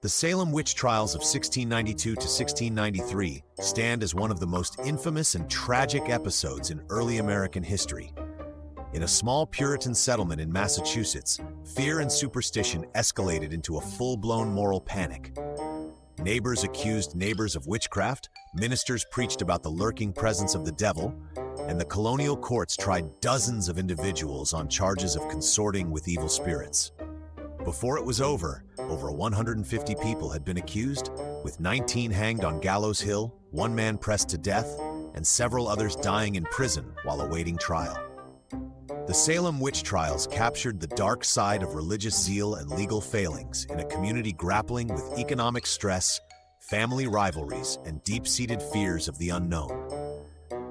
The Salem witch trials of 1692 to 1693 stand as one of the most infamous and tragic episodes in early American history. In a small Puritan settlement in Massachusetts, fear and superstition escalated into a full-blown moral panic. Neighbors accused neighbors of witchcraft, ministers preached about the lurking presence of the devil, and the colonial courts tried dozens of individuals on charges of consorting with evil spirits. Before it was over 150 people had been accused, with 19 hanged on Gallows Hill, one man pressed to death, and several others dying in prison while awaiting trial. The Salem witch trials captured the dark side of religious zeal and legal failings in a community grappling with economic stress, family rivalries, and deep-seated fears of the unknown.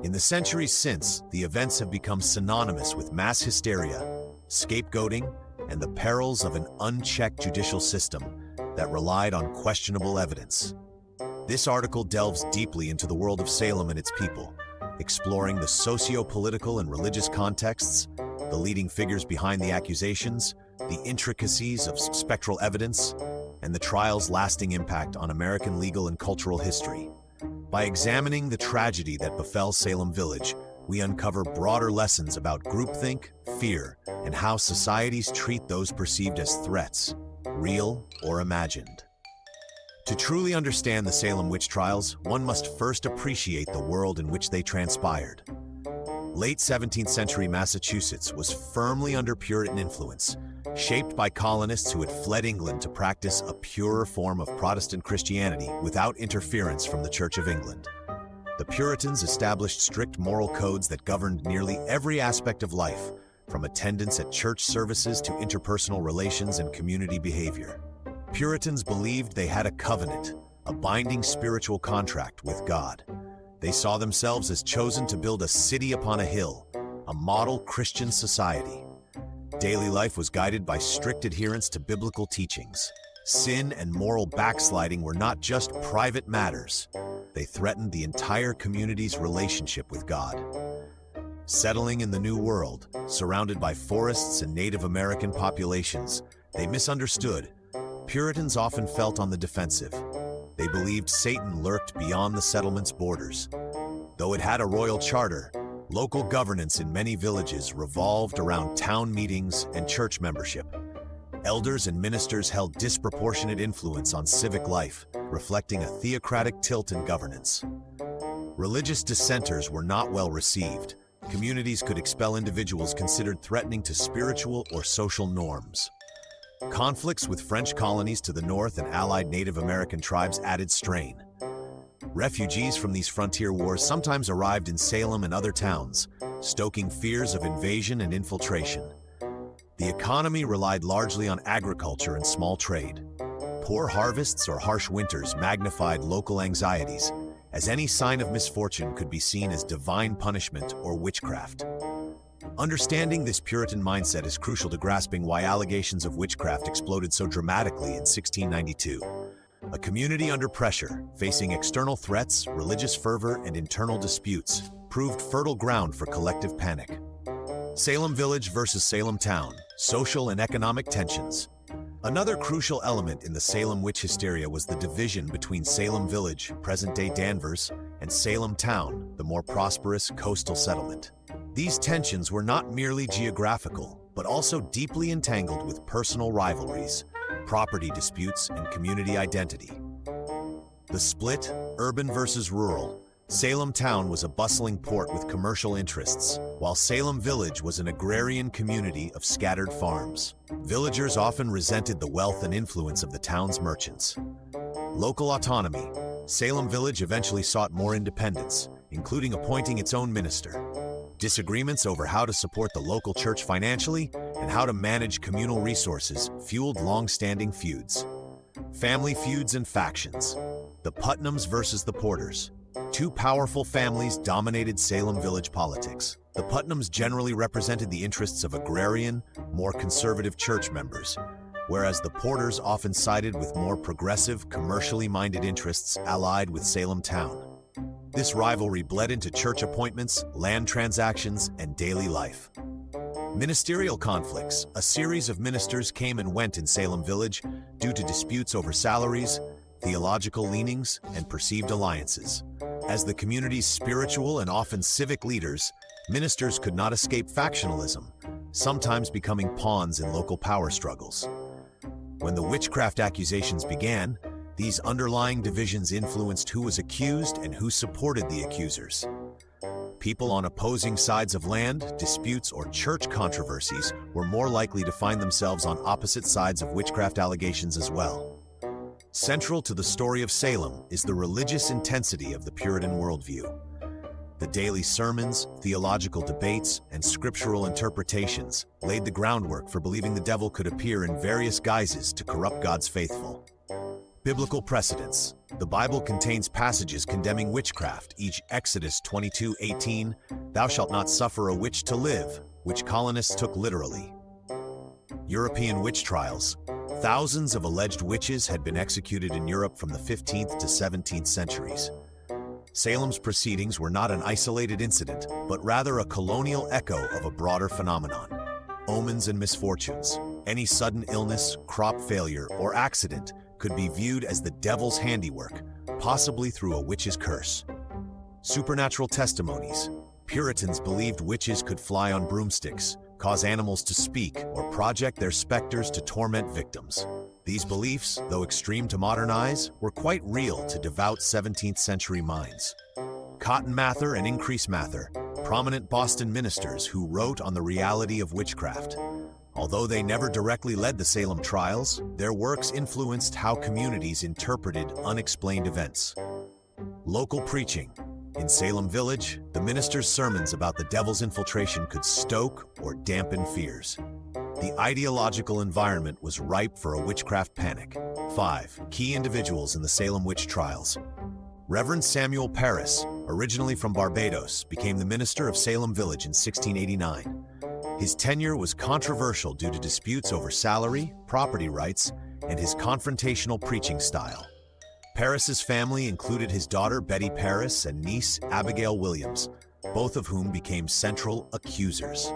In the centuries since, the events have become synonymous with mass hysteria, scapegoating, and the perils of an unchecked judicial system that relied on questionable evidence. This article delves deeply into the world of Salem and its people, exploring the socio-political and religious contexts, the leading figures behind the accusations, the intricacies of spectral evidence, and the trial's lasting impact on American legal and cultural history. By examining the tragedy that befell Salem Village, we uncover broader lessons about groupthink, fear, and how societies treat those perceived as threats, real or imagined. To truly understand the Salem witch trials, one must first appreciate the world in which they transpired. Late 17th century Massachusetts was firmly under Puritan influence, shaped by colonists who had fled England to practice a purer form of Protestant Christianity without interference from the Church of England. The Puritans established strict moral codes that governed nearly every aspect of life, from attendance at church services to interpersonal relations and community behavior. Puritans believed they had a covenant, a binding spiritual contract with God. They saw themselves as chosen to build a city upon a hill, a model Christian society. Daily life was guided by strict adherence to biblical teachings. Sin and moral backsliding were not just private matters. They threatened the entire community's relationship with God. Settling in the New World, surrounded by forests and Native American populations, they misunderstood. Puritans often felt on the defensive. They believed Satan lurked beyond the settlement's borders. Though it had a royal charter, local governance in many villages revolved around town meetings and church membership. Elders and ministers held disproportionate influence on civic life, reflecting a theocratic tilt in governance. Religious dissenters were not well received. Communities could expel individuals considered threatening to spiritual or social norms. Conflicts with French colonies to the north and allied Native American tribes added strain. Refugees from these frontier wars sometimes arrived in Salem and other towns, stoking fears of invasion and infiltration. The economy relied largely on agriculture and small trade. Poor harvests or harsh winters magnified local anxieties, as any sign of misfortune could be seen as divine punishment or witchcraft. Understanding this Puritan mindset is crucial to grasping why allegations of witchcraft exploded so dramatically in 1692. A community under pressure, facing external threats, religious fervor, and internal disputes, proved fertile ground for collective panic. Salem Village versus Salem Town, social and economic tensions. Another crucial element in the Salem witch hysteria was the division between Salem Village, present-day Danvers, and Salem Town, the more prosperous coastal settlement. These tensions were not merely geographical, but also deeply entangled with personal rivalries, property disputes, and community identity. The split, urban versus rural. Salem Town was a bustling port with commercial interests, while Salem Village was an agrarian community of scattered farms. Villagers often resented the wealth and influence of the town's merchants. Local autonomy. Salem Village eventually sought more independence, including appointing its own minister. Disagreements over how to support the local church financially and how to manage communal resources fueled long-standing feuds. Family feuds and factions. The Putnams versus the Porters. Two powerful families dominated Salem Village politics. The Putnams generally represented the interests of agrarian, more conservative church members, whereas the Porters often sided with more progressive, commercially minded interests allied with Salem Town. This rivalry bled into church appointments, land transactions, and daily life. Ministerial conflicts. A series of ministers came and went in Salem village due to disputes over salaries, theological leanings, and perceived alliances. As the community's spiritual and often civic leaders, ministers could not escape factionalism, sometimes becoming pawns in local power struggles. When the witchcraft accusations began, these underlying divisions influenced who was accused and who supported the accusers. People on opposing sides of land, disputes, or church controversies were more likely to find themselves on opposite sides of witchcraft allegations as well. Central to the story of Salem is the religious intensity of the Puritan worldview. The daily sermons, theological debates, and scriptural interpretations laid the groundwork for believing the devil could appear in various guises to corrupt God's faithful. Biblical precedents. The Bible contains passages condemning witchcraft, each Exodus 22:18, "Thou shalt not suffer a witch to live," which colonists took literally. European witch trials. Thousands of alleged witches had been executed in Europe from the 15th to 17th centuries. Salem's proceedings were not an isolated incident, but rather a colonial echo of a broader phenomenon. Omens and misfortunes. Any sudden illness, crop failure, or accident could be viewed as the devil's handiwork, possibly through a witch's curse. Supernatural testimonies. Puritans believed witches could fly on broomsticks, cause animals to speak, or project their specters to torment victims. These beliefs, though extreme to modern eyes, were quite real to devout 17th century minds. Cotton Mather and Increase Mather, prominent Boston ministers who wrote on the reality of witchcraft. Although they never directly led the Salem trials, their works influenced how communities interpreted unexplained events. Local preaching. In Salem Village, the minister's sermons about the devil's infiltration could stoke or dampen fears. The ideological environment was ripe for a witchcraft panic. 5. Key individuals in the Salem witch trials. Reverend Samuel Parris, originally from Barbados, became the minister of Salem Village in 1689. His tenure was controversial due to disputes over salary, property rights, and his confrontational preaching style. Parris's family included his daughter Betty Parris and niece Abigail Williams, both of whom became central accusers.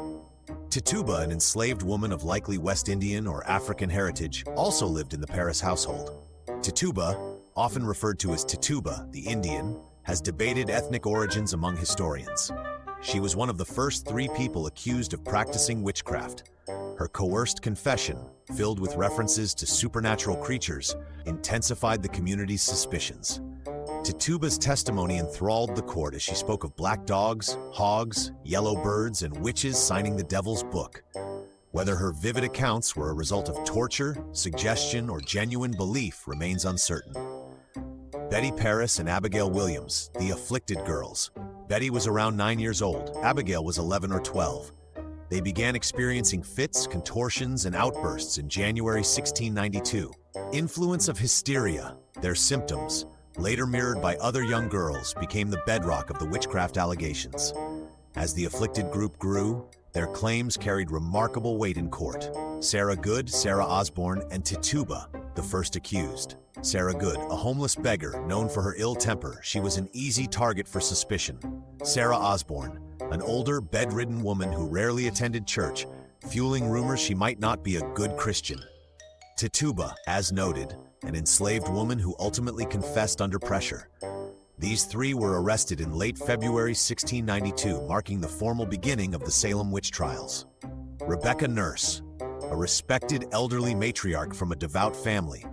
Tituba, an enslaved woman of likely West Indian or African heritage, also lived in the Parris household. Tituba, often referred to as Tituba, the Indian, has debated ethnic origins among historians. She was one of the first 3 people accused of practicing witchcraft. Her coerced confession, filled with references to supernatural creatures, intensified the community's suspicions. Tituba's testimony enthralled the court as she spoke of black dogs, hogs, yellow birds, and witches signing the devil's book. Whether her vivid accounts were a result of torture, suggestion, or genuine belief remains uncertain. Betty Parris and Abigail Williams, the afflicted girls. Betty was around 9 years old. Abigail was 11 or 12. They began experiencing fits, contortions, and outbursts in January 1692. Influence of hysteria. Their symptoms, later mirrored by other young girls, became the bedrock of the witchcraft allegations. As the afflicted group grew, their claims carried remarkable weight in court. Sarah Good, Sarah Osborne, and Tituba, the first accused. Sarah Good, a homeless beggar known for her ill temper, she was an easy target for suspicion. Sarah Osborne, an older, bedridden woman who rarely attended church, fueling rumors she might not be a good Christian. Tituba, as noted, an enslaved woman who ultimately confessed under pressure. These 3 were arrested in late February 1692, marking the formal beginning of the Salem witch trials. Rebecca Nurse, a respected elderly matriarch from a devout family.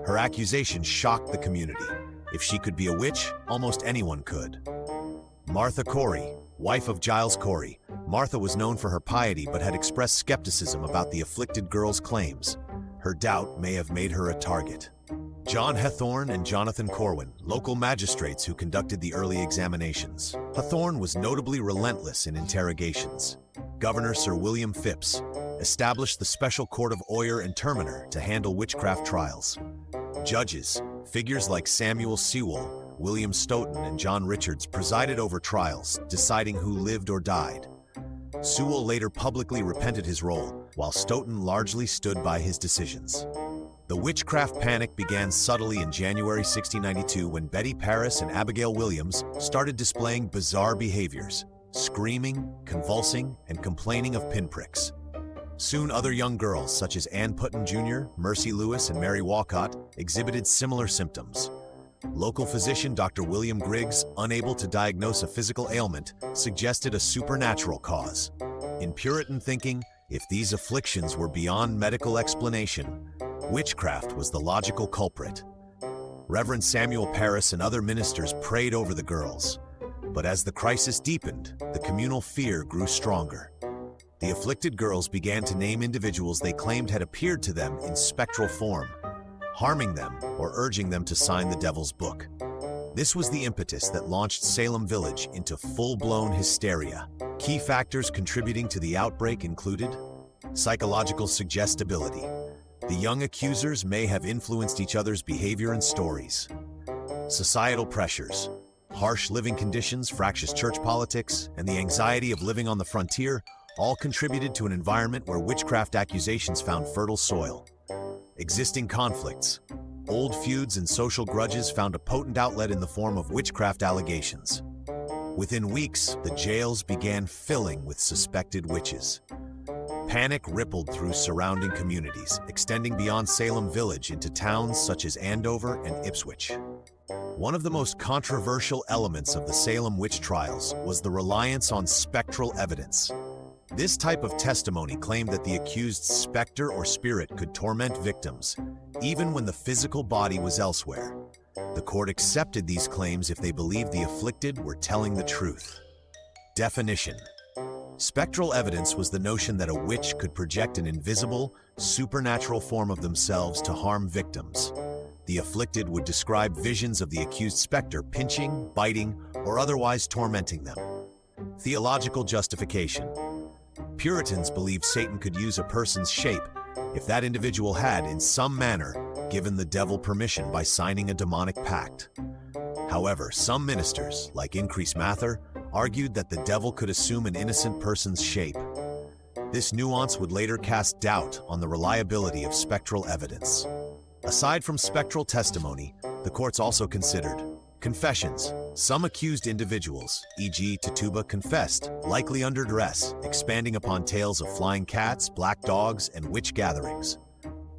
Her accusation shocked the community. If she could be a witch, almost anyone could. Martha Corey, wife of Giles Corey. Martha was known for her piety but had expressed skepticism about the afflicted girl's claims. Her doubt may have made her a target. John Hathorne and Jonathan Corwin, local magistrates who conducted the early examinations. Hathorne was notably relentless in interrogations. Governor Sir William Phipps established the Special Court of Oyer and Terminer to handle witchcraft trials. Judges, figures like Samuel Sewell, William Stoughton, and John Richards presided over trials, deciding who lived or died. Sewell later publicly repented his role, while Stoughton largely stood by his decisions. The witchcraft panic began subtly in January 1692 when Betty Parris and Abigail Williams started displaying bizarre behaviors. screaming, convulsing, and complaining of pinpricks. Soon other young girls, such as Ann Putnam Jr., Mercy Lewis, and Mary Walcott, exhibited similar symptoms. Local physician Dr. William Griggs, unable to diagnose a physical ailment, suggested a supernatural cause. In Puritan thinking, if these afflictions were beyond medical explanation, witchcraft was the logical culprit. Reverend Samuel Parris and other ministers prayed over the girls. But as the crisis deepened, the communal fear grew stronger. The afflicted girls began to name individuals they claimed had appeared to them in spectral form, harming them or urging them to sign the devil's book. This was the impetus that launched Salem Village into full-blown hysteria. Key factors contributing to the outbreak included psychological suggestibility. The young accusers may have influenced each other's behavior and stories. Societal pressures. Harsh living conditions, fractious church politics, and the anxiety of living on the frontier all contributed to an environment where witchcraft accusations found fertile soil. Existing conflicts. Old feuds and social grudges found a potent outlet in the form of witchcraft allegations. Within weeks, the jails began filling with suspected witches. Panic rippled through surrounding communities, extending beyond Salem Village into towns such as Andover and Ipswich. One of the most controversial elements of the Salem witch trials was the reliance on spectral evidence. This type of testimony claimed that the accused's specter or spirit could torment victims, even when the physical body was elsewhere. The court accepted these claims if they believed the afflicted were telling the truth. Definition. Spectral evidence was the notion that a witch could project an invisible, supernatural form of themselves to harm victims. The afflicted would describe visions of the accused specter pinching, biting, or otherwise tormenting them. Theological justification. Puritans believed Satan could use a person's shape if that individual had, in some manner, given the devil permission by signing a demonic pact. However, some ministers, like Increase Mather, argued that the devil could assume an innocent person's shape. This nuance would later cast doubt on the reliability of spectral evidence. Aside from spectral testimony, the courts also considered confessions. Some accused individuals, e.g. Tituba, confessed, likely under duress, expanding upon tales of flying cats, black dogs, and witch gatherings.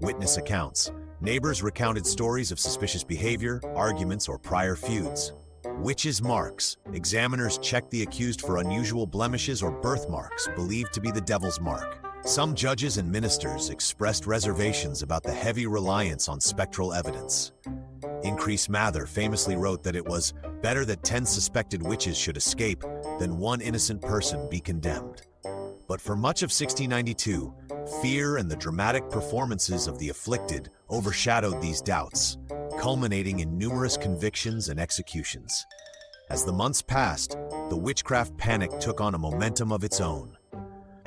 Witness accounts. Neighbors recounted stories of suspicious behavior, arguments, or prior feuds. Witches' marks. Examiners checked the accused for unusual blemishes or birthmarks believed to be the devil's mark. Some judges and ministers expressed reservations about the heavy reliance on spectral evidence. Increase Mather famously wrote that it was better that 10 suspected witches should escape than one innocent person be condemned. But for much of 1692, fear and the dramatic performances of the afflicted overshadowed these doubts, culminating in numerous convictions and executions. As the months passed, the witchcraft panic took on a momentum of its own.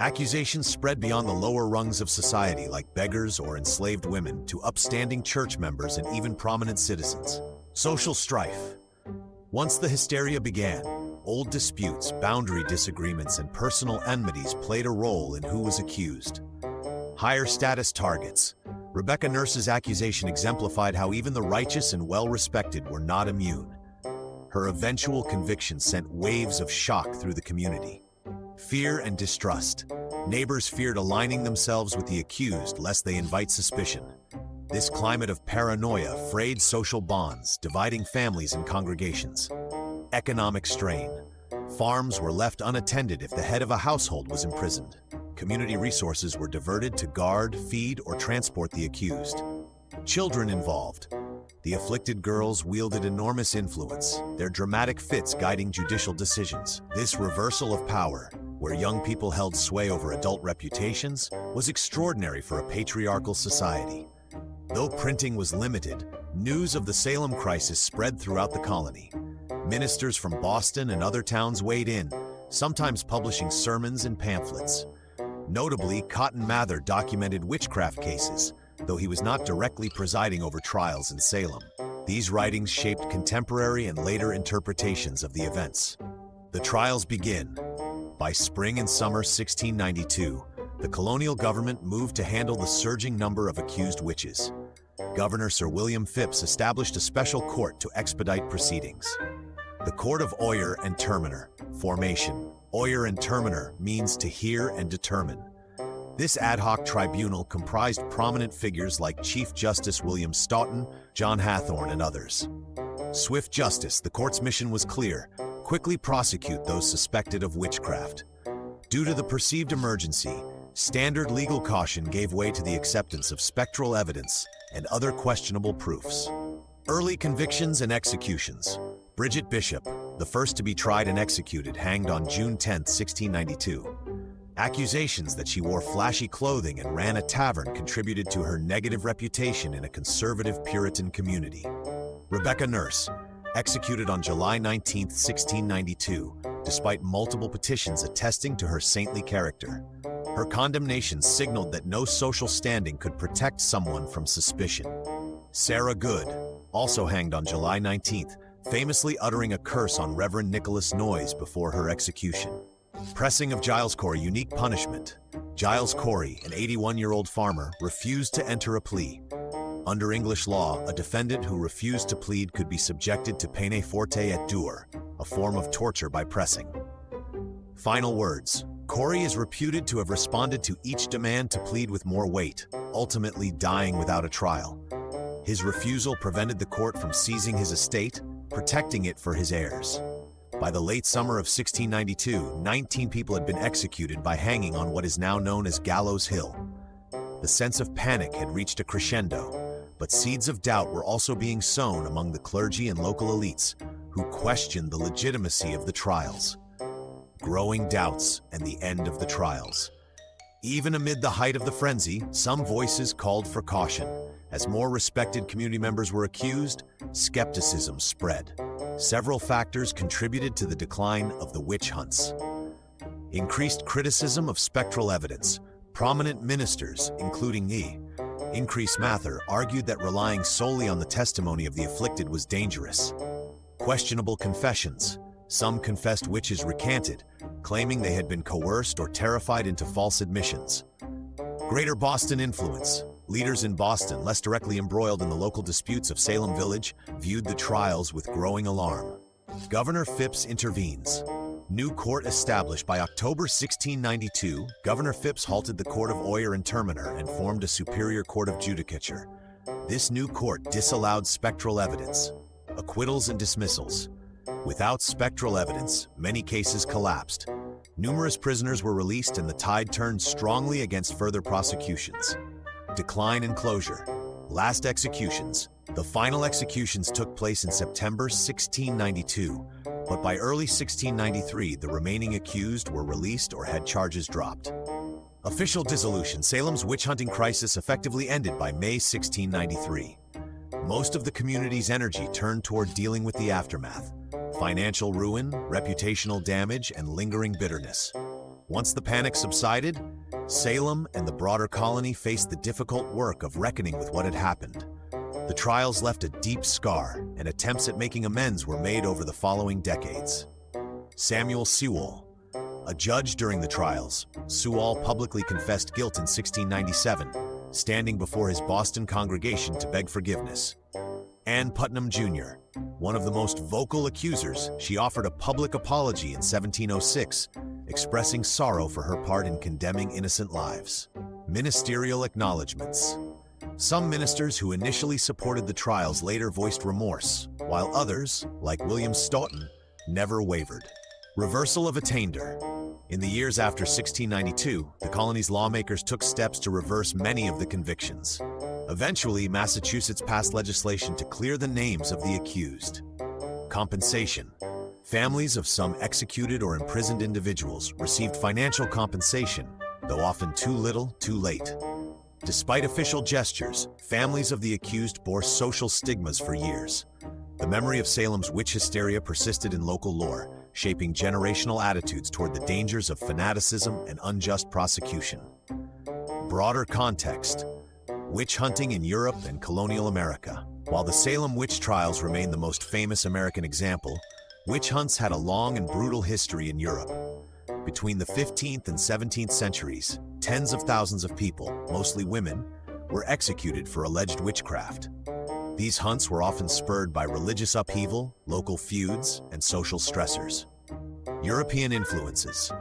Accusations spread beyond the lower rungs of society, like beggars or enslaved women, to upstanding church members and even prominent citizens. Social strife. Once the hysteria began, old disputes, boundary disagreements, and personal enmities played a role in who was accused. Higher status targets. Rebecca Nurse's accusation exemplified how even the righteous and well-respected were not immune. Her eventual conviction sent waves of shock through the community. Fear and distrust. Neighbors feared aligning themselves with the accused lest they invite suspicion. This climate of paranoia frayed social bonds, dividing families and congregations. Economic strain. Farms were left unattended if the head of a household was imprisoned. Community resources were diverted to guard, feed, or transport the accused. Children involved. The afflicted girls wielded enormous influence, their dramatic fits guiding judicial decisions. This reversal of power, where young people held sway over adult reputations, was extraordinary for a patriarchal society. Though printing was limited, news of the Salem crisis spread throughout the colony. Ministers from Boston and other towns weighed in, sometimes publishing sermons and pamphlets. Notably, Cotton Mather documented witchcraft cases, though he was not directly presiding over trials in Salem. These writings shaped contemporary and later interpretations of the events. The trials begin. By spring and summer 1692, the colonial government moved to handle the surging number of accused witches. Governor Sir William Phips established a special court to expedite proceedings. The Court of Oyer and Terminer, formation. Oyer and terminer means to hear and determine. This ad hoc tribunal comprised prominent figures like Chief Justice William Stoughton, John Hathorne, and others. Swift justice, the court's mission was clear: quickly prosecute those suspected of witchcraft. Due to the perceived emergency, standard legal caution gave way to the acceptance of spectral evidence and other questionable proofs. Early convictions and executions. Bridget Bishop, the first to be tried and executed, hanged on June 10, 1692. Accusations that she wore flashy clothing and ran a tavern contributed to her negative reputation in a conservative Puritan community. Rebecca Nurse, executed on July 19, 1692, despite multiple petitions attesting to her saintly character. Her condemnation signaled that no social standing could protect someone from suspicion. Sarah Good, also hanged on July 19th, famously uttering a curse on Reverend Nicholas Noyes before her execution. Pressing of Giles Corey, unique punishment. Giles Corey, an 81-year-old farmer, refused to enter a plea. Under English law, a defendant who refused to plead could be subjected to peine forte et dure, a form of torture by pressing. Final words. Corey is reputed to have responded to each demand to plead with more weight, ultimately dying without a trial. His refusal prevented the court from seizing his estate, protecting it for his heirs. By the late summer of 1692, 19 people had been executed by hanging on what is now known as Gallows Hill. The sense of panic had reached a crescendo, but seeds of doubt were also being sown among the clergy and local elites, who questioned the legitimacy of the trials. Growing doubts and the end of the trials. Even amid the height of the frenzy, some voices called for caution. As more respected community members were accused, skepticism spread. Several factors contributed to the decline of the witch hunts. Increased criticism of spectral evidence. Prominent ministers, including Increase Mather, argued that relying solely on the testimony of the afflicted was dangerous. Questionable confessions. Some confessed witches recanted, claiming they had been coerced or terrified into false admissions. Greater Boston influence. Leaders in Boston, less directly embroiled in the local disputes of Salem Village, viewed the trials with growing alarm. Governor Phipps intervenes. New court established by October 1692, Governor Phipps halted the court of Oyer and Terminer and formed a superior court of judicature. This new court disallowed spectral evidence. Acquittals and dismissals. Without spectral evidence, many cases collapsed. Numerous prisoners were released and the tide turned strongly against further prosecutions. Decline and closure. Last executions. The final executions took place in September 1692, but by early 1693, the remaining accused were released or had charges dropped. Official dissolution. Salem's witch-hunting crisis effectively ended by May 1693. Most of the community's energy turned toward dealing with the aftermath. Financial ruin, reputational damage, and lingering bitterness. Once the panic subsided, Salem and the broader colony faced the difficult work of reckoning with what had happened. The trials left a deep scar, and attempts at making amends were made over the following decades. Samuel Sewall, a judge during the trials, Sewall publicly confessed guilt in 1697, standing before his Boston congregation to beg forgiveness. Ann Putnam Jr., one of the most vocal accusers, she offered a public apology in 1706, expressing sorrow for her part in condemning innocent lives. Ministerial acknowledgments. Some ministers who initially supported the trials later voiced remorse, while others, like William Stoughton, never wavered. Reversal of attainder. In the years after 1692, the colony's lawmakers took steps to reverse many of the convictions. Eventually, Massachusetts passed legislation to clear the names of the accused. Compensation. Families of some executed or imprisoned individuals received financial compensation, though often too little, too late. Despite official gestures, families of the accused bore social stigmas for years. The memory of Salem's witch hysteria persisted in local lore, shaping generational attitudes toward the dangers of fanaticism and unjust prosecution. Broader context. Witch hunting in Europe and colonial America. While the Salem witch trials remain the most famous American example, witch hunts had a long and brutal history in Europe. Between the 15th and 17th centuries, tens of thousands of people, mostly women, were executed for alleged witchcraft. These hunts were often spurred by religious upheaval, local feuds, and social stressors. European influences.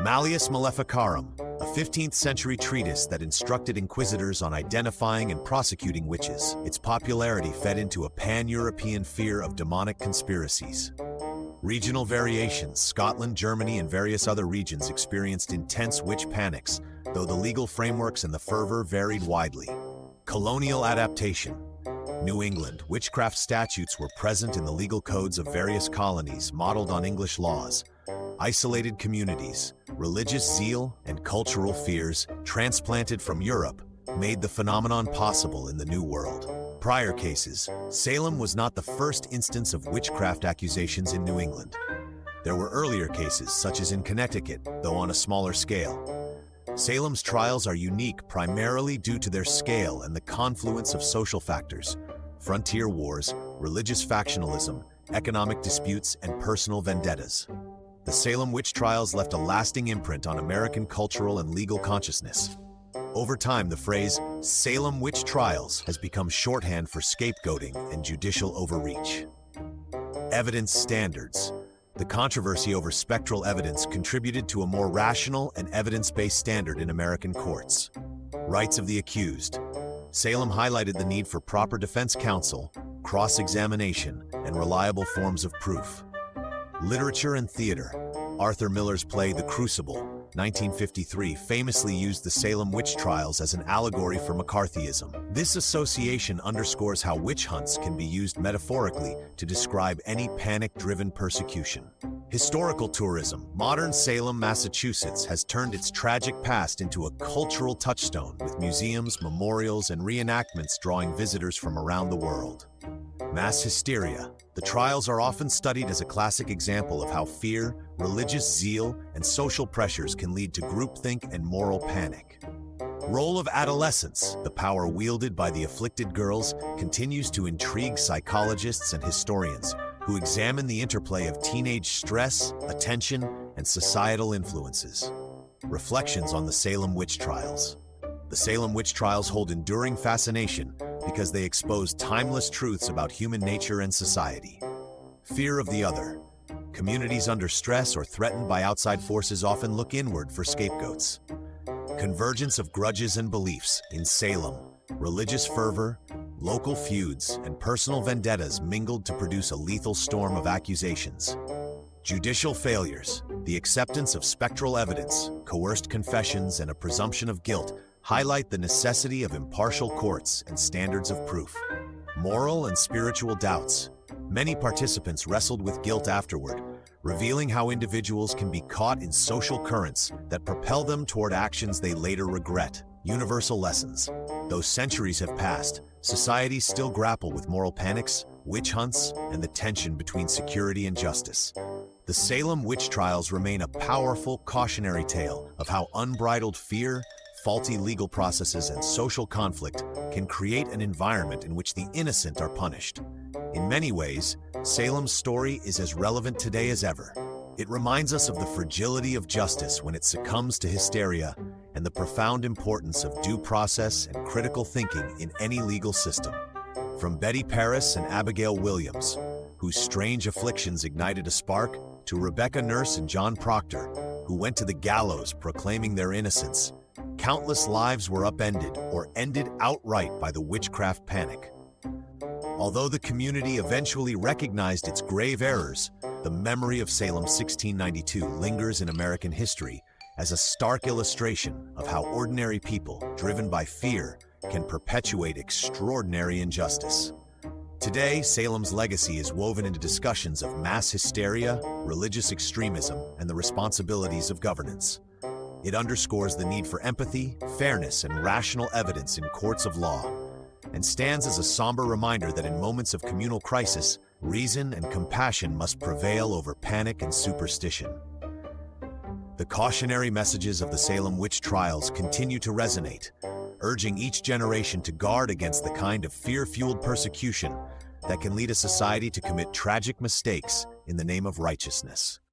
Malleus Maleficarum, a 15th century treatise that instructed inquisitors on identifying and prosecuting witches. Its popularity fed into a pan-European fear of demonic conspiracies. Regional variations. Scotland, Germany, and various other regions experienced intense witch panics, though the legal frameworks and the fervor varied widely. Colonial adaptation. New England. Witchcraft statutes were present in the legal codes of various colonies, modeled on English laws. Isolated communities, religious zeal, and cultural fears, transplanted from Europe, made the phenomenon possible in the New World. Prior cases. Salem was not the first instance of witchcraft accusations in New England. There were earlier cases, such as in Connecticut, though on a smaller scale. Salem's trials are unique primarily due to their scale and the confluence of social factors: frontier wars, religious factionalism, economic disputes, and personal vendettas. The Salem witch trials left a lasting imprint on American cultural and legal consciousness. Over time, the phrase Salem witch trials has become shorthand for scapegoating and judicial overreach. Evidence standards. The controversy over spectral evidence contributed to a more rational and evidence-based standard in American courts. Rights of the accused. Salem highlighted the need for proper defense counsel, cross-examination, and reliable forms of proof. Literature and theater. Arthur Miller's play The Crucible, 1953, famously used the Salem witch trials as an allegory for McCarthyism. This association underscores how witch hunts can be used metaphorically to describe any panic-driven persecution. Historical tourism. Modern Salem, Massachusetts has turned its tragic past into a cultural touchstone, with museums, memorials, and reenactments drawing visitors from around the world. Mass hysteria. The trials are often studied as a classic example of how fear, religious zeal, and social pressures can lead to groupthink and moral panic. Role of adolescence. The power wielded by the afflicted girls continues to intrigue psychologists and historians, who examine the interplay of teenage stress, attention, and societal influences. Reflections on the Salem witch trials. The Salem witch trials hold enduring fascination because they expose timeless truths about human nature and society. Fear of the other. Communities under stress or threatened by outside forces often look inward for scapegoats. Convergence of grudges and beliefs. In Salem, religious fervor, local feuds, and personal vendettas mingled to produce a lethal storm of accusations. Judicial failures. The acceptance of spectral evidence, coerced confessions, and a presumption of guilt highlight the necessity of impartial courts and standards of proof. Moral and spiritual doubts. Many participants wrestled with guilt afterward, revealing how individuals can be caught in social currents that propel them toward actions they later regret. Universal lessons. Though centuries have passed, societies still grapple with moral panics, witch hunts, and the tension between security and justice. The Salem witch trials remain a powerful cautionary tale of how unbridled fear, faulty legal processes, and social conflict can create an environment in which the innocent are punished. In many ways, Salem's story is as relevant today as ever. It reminds us of the fragility of justice when it succumbs to hysteria, and the profound importance of due process and critical thinking in any legal system. From Betty Paris and Abigail Williams, whose strange afflictions ignited a spark, to Rebecca Nurse and John Proctor, who went to the gallows proclaiming their innocence, countless lives were upended or ended outright by the witchcraft panic. Although the community eventually recognized its grave errors, the memory of Salem 1692 lingers in American history as a stark illustration of how ordinary people, driven by fear, can perpetuate extraordinary injustice. Today, Salem's legacy is woven into discussions of mass hysteria, religious extremism, and the responsibilities of governance. It underscores the need for empathy, fairness, and rational evidence in courts of law, and stands as a somber reminder that in moments of communal crisis, reason and compassion must prevail over panic and superstition. The cautionary messages of the Salem witch trials continue to resonate, urging each generation to guard against the kind of fear-fueled persecution that can lead a society to commit tragic mistakes in the name of righteousness.